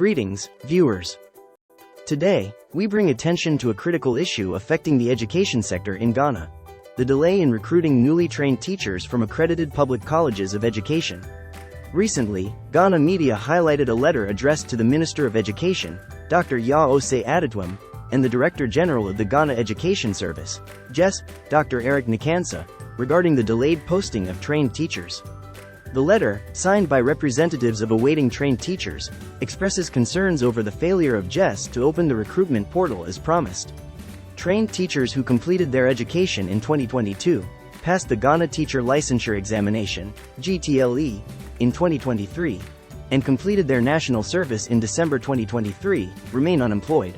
Greetings, viewers. Today, we bring attention to a critical issue affecting the education sector in Ghana: the delay in recruiting newly trained teachers from accredited public colleges of education. Recently, Ghana media highlighted a letter addressed to the Minister of Education, Dr. Yaose Adetwam, and the Director General of the Ghana Education Service, GES, Dr. Eric Nikansa, regarding the delayed posting of trained teachers. The letter, signed by representatives of awaiting trained teachers, expresses concerns over the failure of GES to open the recruitment portal as promised. Trained teachers who completed their education in 2022, passed the Ghana Teacher Licensure Examination, GTLE, in 2023, and completed their national service in December 2023, remain unemployed.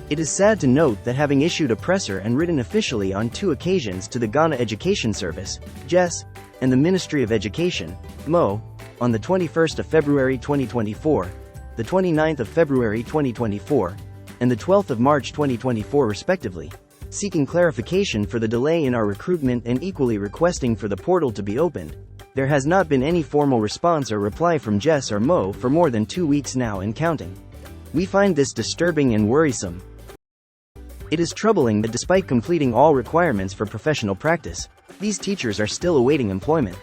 It is sad to note that having issued a presser and written officially on 2 occasions to the Ghana Education Service, GES, and the Ministry of Education, MO, on the 21st of February 2024, the 29th of February 2024, and the 12th of March 2024 respectively, seeking clarification for the delay in our recruitment and equally requesting for the portal to be opened, there has not been any formal response or reply from GES or MO for more than 2 weeks now and counting. We find this disturbing and worrisome. It is troubling that despite completing all requirements for professional practice, these teachers are still awaiting employment.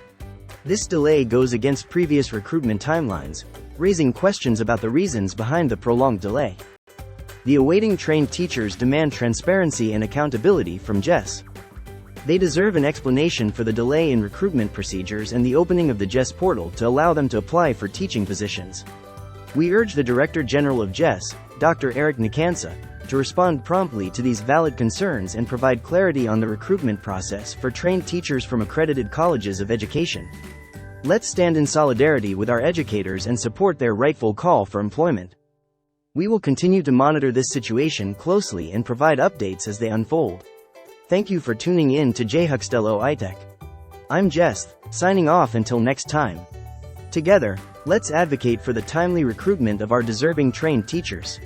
This delay goes against previous recruitment timelines, raising questions about the reasons behind the prolonged delay. The awaiting trained teachers demand transparency and accountability from GES. They deserve an explanation for the delay in recruitment procedures and the opening of the GES portal to allow them to apply for teaching positions. We urge the Director General of GES, Dr. Eric Nikansa, to respond promptly to these valid concerns and provide clarity on the recruitment process for trained teachers from accredited colleges of education. Let's stand in solidarity with our educators and support their rightful call for employment. We will continue to monitor this situation closely and provide updates as they unfold. Thank you for tuning in to Jhuxtelo ITech. I'm Jess, signing off until next time. Together, let's advocate for the timely recruitment of our deserving trained teachers.